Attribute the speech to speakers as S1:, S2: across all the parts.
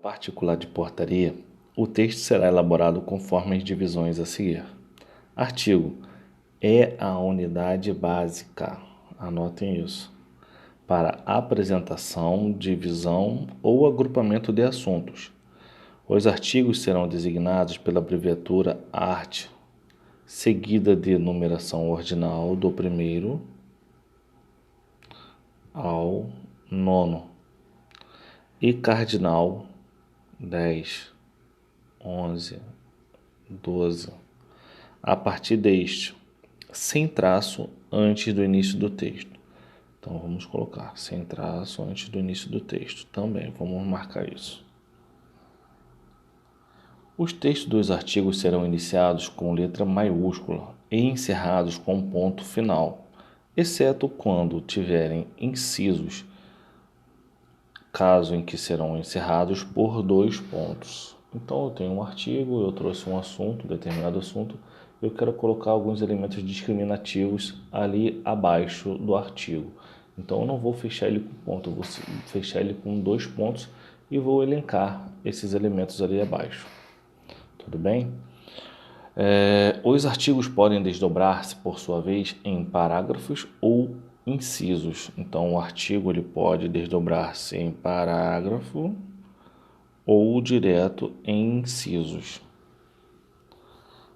S1: Particular de portaria, o texto será elaborado conforme as divisões a seguir. Artigo: é a unidade básica, anotem isso, para apresentação, divisão ou agrupamento de assuntos. Os artigos serão designados pela abreviatura ART, seguida de numeração ordinal do primeiro ao nono e cardinal 10, 11, 12, a partir deste, sem traço antes do início do texto. Então vamos colocar sem traço antes do início do texto. Também vamos marcar isso. Os textos dos artigos serão iniciados com letra maiúscula e encerrados com ponto final, exceto quando tiverem incisos, caso em que serão encerrados por 2 pontos. Então eu tenho um artigo, eu trouxe um assunto, determinado assunto, eu quero colocar alguns elementos discriminativos ali abaixo do artigo. Então eu não vou fechar ele com ponto, eu vou fechar ele com 2 pontos e vou elencar esses elementos ali abaixo. Tudo bem? Os artigos podem desdobrar-se, por sua vez, em parágrafos ou incisos. Então, o artigo ele pode desdobrar-se em parágrafo ou direto em incisos.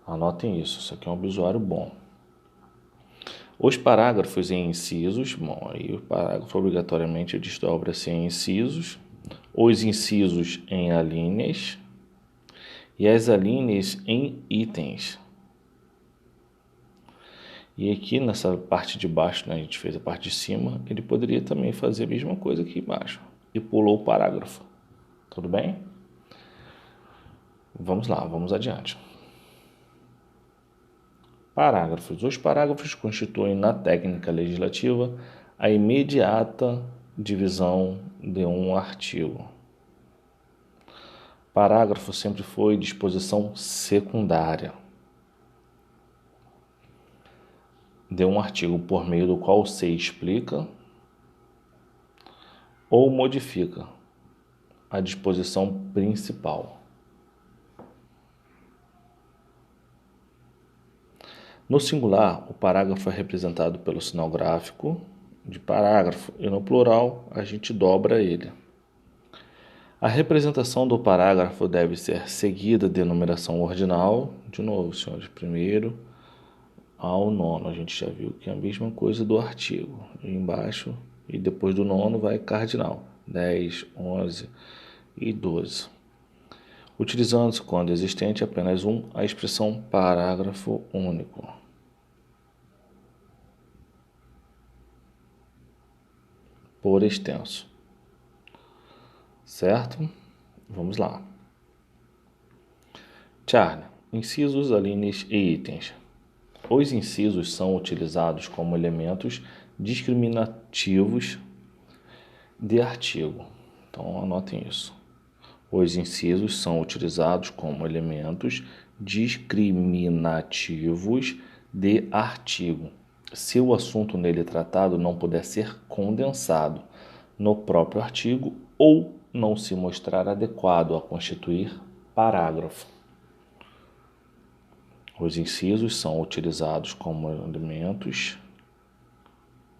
S1: Anotem isso aqui é um obituário bom. Os parágrafos em incisos, aí o parágrafo obrigatoriamente desdobra-se em incisos, os incisos em alíneas e as alíneas em itens. E aqui nessa parte de baixo, né, a gente fez a parte de cima, ele poderia também fazer a mesma coisa aqui embaixo e pulou o parágrafo. Tudo bem? Vamos lá, vamos adiante. Parágrafos. Os parágrafos constituem na técnica legislativa a imediata divisão de um artigo. Parágrafo sempre foi disposição secundária de um artigo por meio do qual se explica ou modifica a disposição principal. No singular, o parágrafo é representado pelo sinal gráfico de parágrafo e no plural a gente dobra ele. A representação do parágrafo deve ser seguida de numeração ordinal, de novo, senhores, primeiro ao nono. A gente já viu que é a mesma coisa do artigo. E embaixo e depois do nono vai cardinal, 10, 11 e 12. Utilizando-se, quando existente apenas a expressão parágrafo único. Por extenso. Certo? Vamos lá. Charlie, incisos, alíneas e itens. Os incisos são utilizados como elementos discriminativos de artigo. Então, anotem isso. Os incisos são utilizados como elementos discriminativos de artigo, se o assunto nele tratado não puder ser condensado no próprio artigo ou não se mostrar adequado a constituir parágrafo. Os incisos são utilizados como elementos,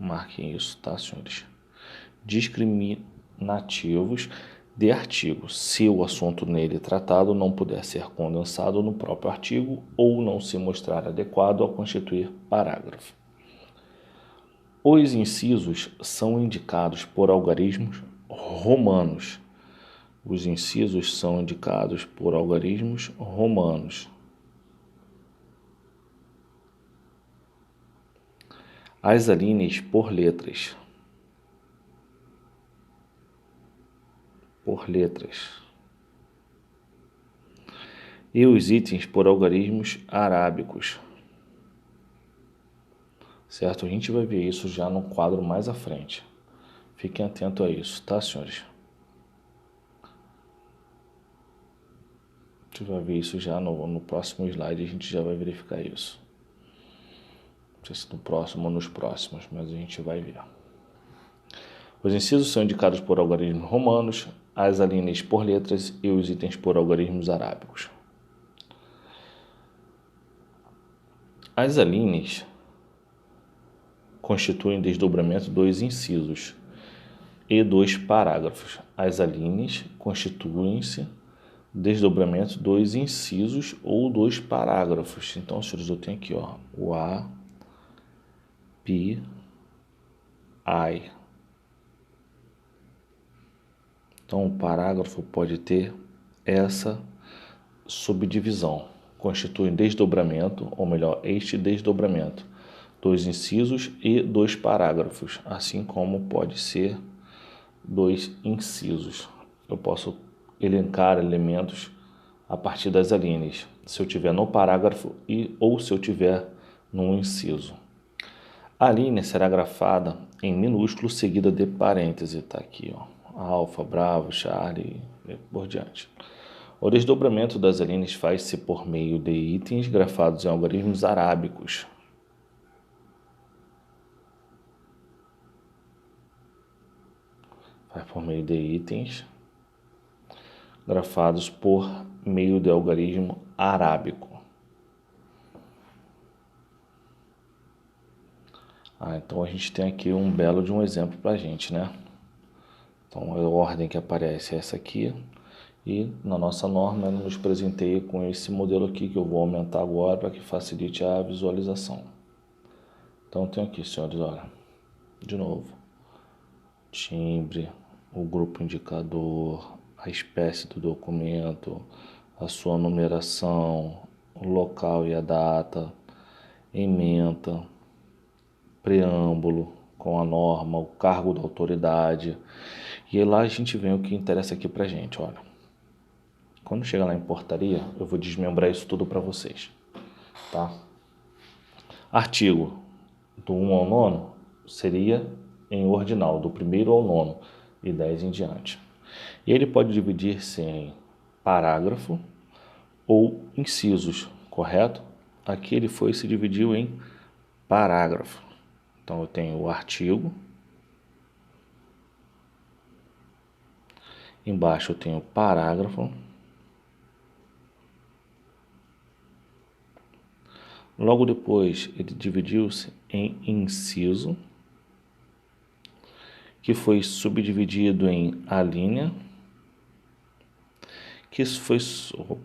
S1: marquem isso, tá, senhores? Discriminativos de artigo, se o assunto nele tratado não puder ser condensado no próprio artigo ou não se mostrar adequado a constituir parágrafo. Os incisos são indicados por algarismos romanos. Os incisos são indicados por algarismos romanos. As alíneas por letras. E os itens por algarismos arábicos. Certo? A gente vai ver isso já no quadro mais à frente. Fiquem atentos a isso, tá, senhores? A gente vai ver isso já no próximo slide, a gente já vai verificar isso. Não sei se no próximo ou nos próximos, mas a gente vai ver. Os incisos são indicados por algarismos romanos, as alíneas por letras e os itens por algarismos arábicos. As alíneas constituem desdobramento dos incisos e dos parágrafos. As alíneas constituem-se desdobramento dos incisos ou dos parágrafos. Então, senhores, eu tenho aqui, ó, o A, P, I. Então, o parágrafo pode ter essa subdivisão. Constitui desdobramento, ou melhor, este desdobramento dos incisos e dos parágrafos, assim como pode ser dos incisos. Eu posso elencar elementos a partir das alíneas, se eu tiver no parágrafo ou se eu tiver no inciso. A linha será grafada em minúsculo seguida de parêntese, tá aqui, ó, alfa, bravo, charlie e por diante. O desdobramento das alíneas faz-se por meio de itens grafados em algarismos arábicos. Faz por meio de itens grafados por meio de algarismo arábico. Então a gente tem aqui um belo de um exemplo para a gente, né? Então a ordem que aparece é essa aqui. E na nossa norma ela nos presenteia com esse modelo aqui que eu vou aumentar agora para que facilite a visualização. Então eu tenho aqui, senhores, olha, de novo, timbre, o grupo indicador, a espécie do documento, a sua numeração, o local e a data, ementa, preâmbulo com a norma, o cargo da autoridade. E aí lá a gente vê o que interessa aqui pra gente, olha. Quando chegar lá em portaria, eu vou desmembrar isso tudo para vocês, tá? Artigo do 1 ao 9 seria em ordinal, do 1º ao 9 e 10 em diante. E ele pode dividir-se em parágrafo ou incisos, correto? Aqui ele se dividiu em parágrafo. Então eu tenho o artigo, embaixo eu tenho o parágrafo, logo depois ele dividiu-se em inciso, que foi subdividido em alínea, que foi,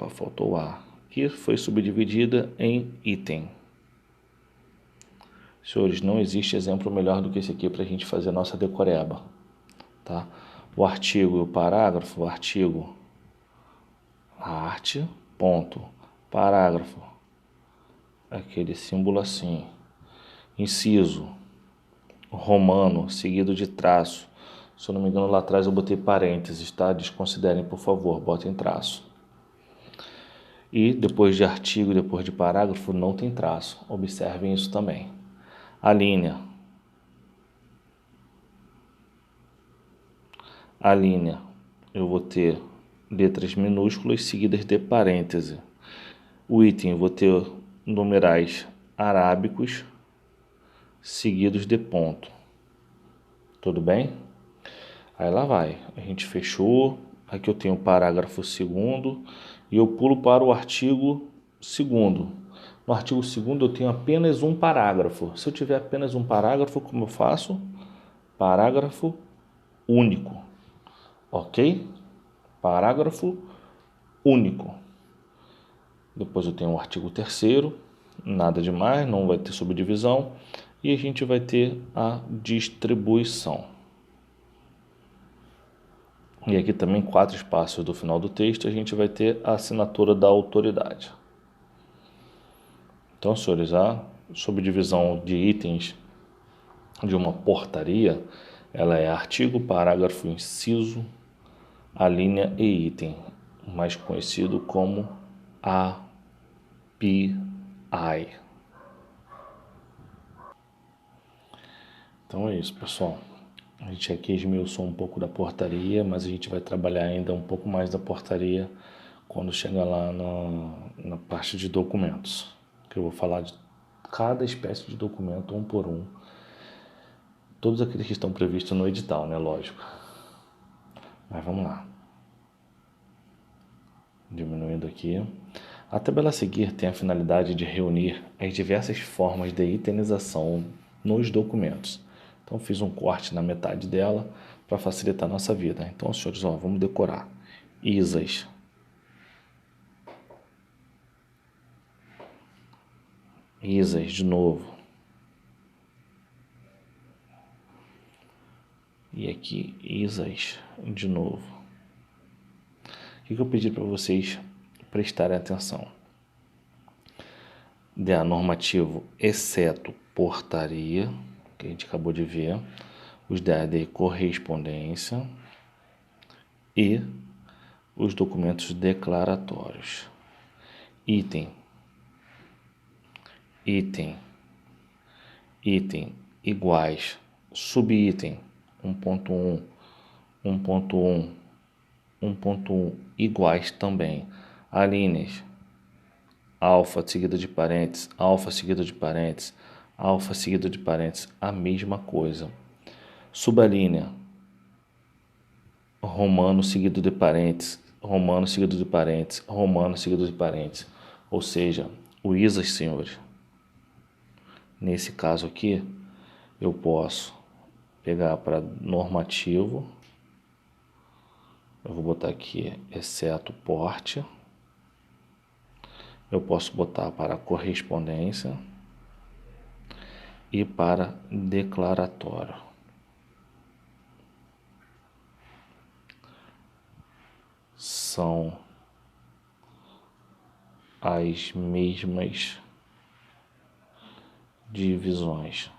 S1: faltou A, que foi subdividida em item. Senhores, não existe exemplo melhor do que esse aqui para a gente fazer a nossa decoreba, tá? O artigo e o parágrafo, o artigo, arte, ponto, parágrafo, aquele símbolo assim, inciso, romano, seguido de traço. Se eu não me engano, lá atrás eu botei parênteses, tá? Desconsiderem, por favor, botem traço. E depois de artigo, depois de parágrafo, não tem traço. Observem isso também. A linha. A linha, eu vou ter letras minúsculas seguidas de parêntese. O item, eu vou ter numerais arábicos seguidos de ponto. Tudo bem? Aí lá vai. A gente fechou. Aqui eu tenho o parágrafo 2º e eu pulo para o artigo 2º. No artigo 2º eu tenho apenas um parágrafo. Se eu tiver apenas um parágrafo, como eu faço? Parágrafo único. Ok? Parágrafo único. Depois eu tenho o artigo 3º, nada demais, não vai ter subdivisão. E a gente vai ter a distribuição. E aqui também 4 espaços do final do texto, a gente vai ter a assinatura da autoridade. Então, senhores, a subdivisão de itens de uma portaria, ela é artigo, parágrafo, inciso, alínea e item, mais conhecido como API. Então é isso, pessoal. A gente aqui esmiuçou um pouco da portaria, mas a gente vai trabalhar ainda um pouco mais da portaria quando chegar lá na parte de documentos, que eu vou falar de cada espécie de documento um por um Todos aqueles que estão previstos no edital, né? Lógico. Mas vamos lá. Diminuindo aqui. A tabela a seguir tem a finalidade de reunir as diversas formas de itemização nos documentos. Então, fiz um corte na metade dela para facilitar a nossa vida. Então, senhores, vamos decorar. ISAs. ISAs de novo. E aqui, ISAs de novo. O que eu pedi para vocês prestarem atenção? DA normativo, exceto portaria, que a gente acabou de ver, os DA de correspondência e os documentos declaratórios. Item iguais, subitem 1.1, 1.1, 1.1 iguais também. Alíneas, alfa seguida de parênteses, alfa seguida de parênteses, alfa seguida de parênteses, a mesma coisa. Subalínea, romano seguido de parênteses, romano seguido de parênteses, romano seguido de parênteses. Ou seja, o ISAs, senhores, nesse caso aqui, eu posso pegar para normativo, eu vou botar aqui, exceto porte, eu posso botar para correspondência e para declaratório. São as mesmas divisões.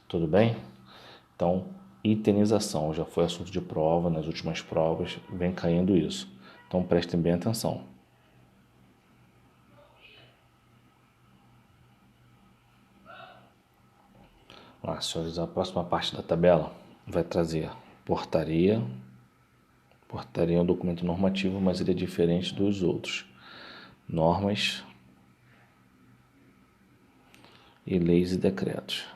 S1: Tudo bem? Então, itemização já foi assunto de prova, nas últimas provas vem caindo isso. Então, prestem bem atenção. Lá, senhores, a próxima parte da tabela vai trazer portaria. Portaria é um documento normativo, mas ele é diferente dos outros. Normas e leis e decretos.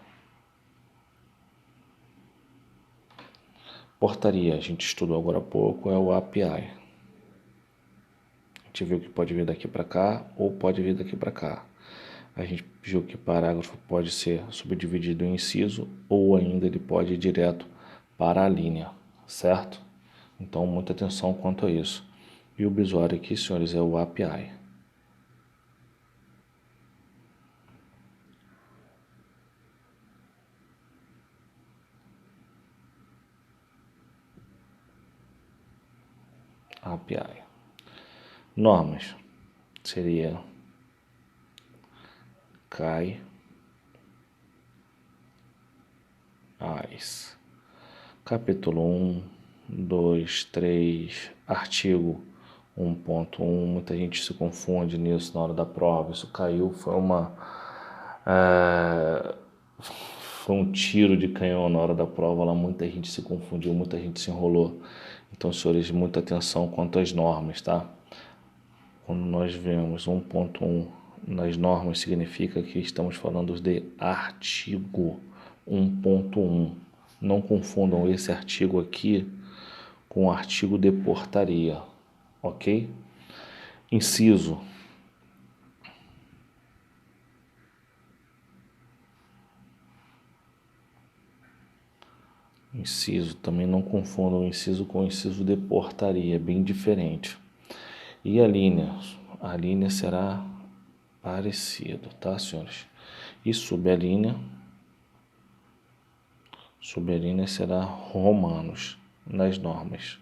S1: Portaria, a gente estudou agora há pouco, é o API. A gente viu que pode vir daqui para cá ou pode vir daqui para cá. A gente viu que parágrafo pode ser subdividido em inciso ou ainda ele pode ir direto para a linha, certo? Então, muita atenção quanto a isso. E o bisório aqui, senhores, é o API. API. Normas. Seria CAI, AIS. Capítulo 1, 2, 3, artigo 1.1. Muita gente se confunde nisso na hora da prova. Isso caiu, foi um tiro de canhão na hora da prova. Lá muita gente se confundiu, muita gente se enrolou. Então, senhores, muita atenção quanto às normas, tá? Quando nós vemos 1.1 nas normas, significa que estamos falando de artigo 1.1. Não confundam esse artigo aqui com o artigo de portaria, ok? Inciso. Inciso, também não confundam o inciso com o inciso de portaria, é bem diferente. E a linha será parecido, tá, senhores? E subalínea será romanos nas normas.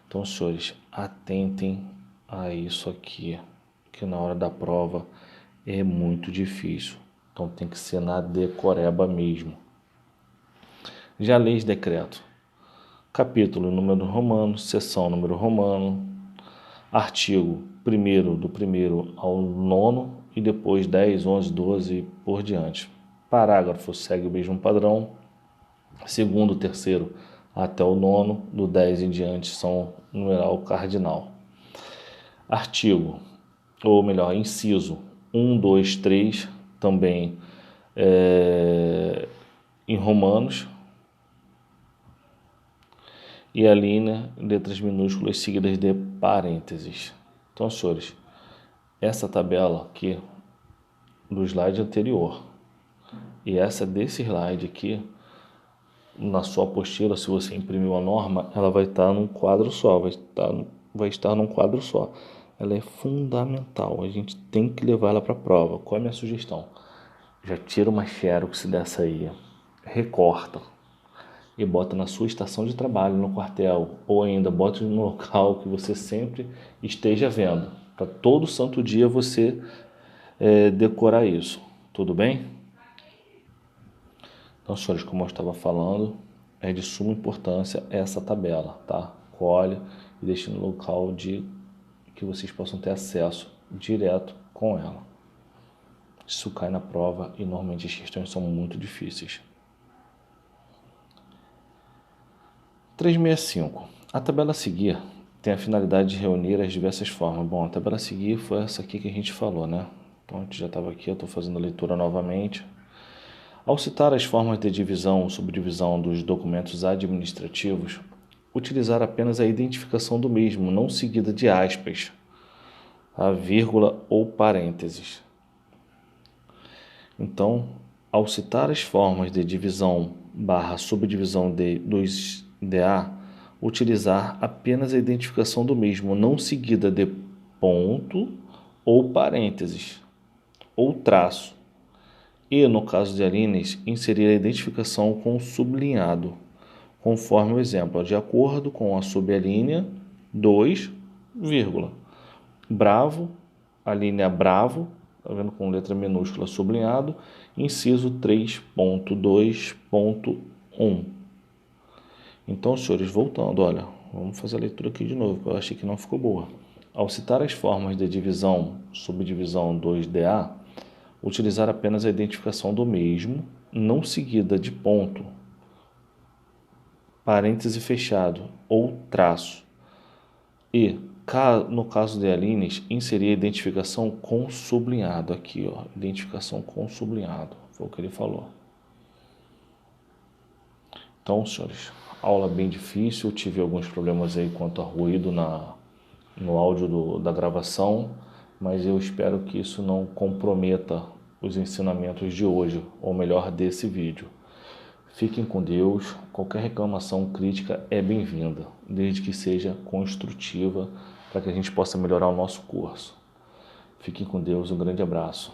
S1: Então, senhores, atentem a isso aqui, que na hora da prova é muito difícil. Então, tem que ser na decoreba mesmo. Já leis de decreto. Capítulo, número romano, seção, número romano, artigo 1º, do 1º ao 9º, e depois 10, 11, 12 e por diante. Parágrafo segue o mesmo padrão. 2º, 3º até o 9º, do 10 em diante são numeral cardinal. Artigo, ou melhor, inciso 1, 2, 3, também em romanos, e a linha, letras minúsculas seguidas de parênteses. Então, senhores, essa tabela aqui do slide anterior e essa desse slide aqui, na sua apostila, se você imprimiu a norma, ela vai estar num quadro só, vai estar num quadro só. Ela é fundamental, a gente tem que levar ela para a prova. Qual é a minha sugestão? Já tira uma xerox dessa aí, recorta e bota na sua estação de trabalho, no quartel, ou ainda bota no local que você sempre esteja vendo, para todo santo dia você decorar isso. Tudo bem? Então, senhores, como eu estava falando, é de suma importância essa tabela, tá? Colhe e deixe no local que vocês possam ter acesso direto com ela. Isso cai na prova e normalmente as questões são muito difíceis. 365. A tabela a seguir tem a finalidade de reunir as diversas formas. Bom, a tabela a seguir foi essa aqui que a gente falou, né? Então, a gente já estava aqui, eu estou fazendo a leitura novamente. Ao citar as formas de divisão ou subdivisão dos documentos administrativos, utilizar apenas a identificação do mesmo, não seguida de aspas, a vírgula ou parênteses. Então, ao citar as formas de divisão / subdivisão dos DA, utilizar apenas a identificação do mesmo, não seguida de ponto ou parênteses ou traço. E, no caso de alíneas, inserir a identificação com sublinhado, conforme o exemplo, de acordo com a subalínea 2, vírgula. Bravo, a linha bravo, tá vendo, com letra minúscula sublinhado, inciso 3.2.1. Então, senhores, voltando, olha, vamos fazer a leitura aqui de novo, porque eu achei que não ficou boa. Ao citar as formas de divisão, subdivisão 2DA, utilizar apenas a identificação do mesmo, não seguida de ponto, parêntese fechado ou traço. E, no caso de alíneas, inserir a identificação com sublinhado aqui, ó, identificação com sublinhado, foi o que ele falou. Então, senhores, aula bem difícil, tive alguns problemas aí quanto a ruído no áudio da gravação, mas eu espero que isso não comprometa os ensinamentos de hoje, ou melhor, desse vídeo. Fiquem com Deus, qualquer reclamação, crítica é bem-vinda, desde que seja construtiva, para que a gente possa melhorar o nosso curso. Fiquem com Deus, um grande abraço.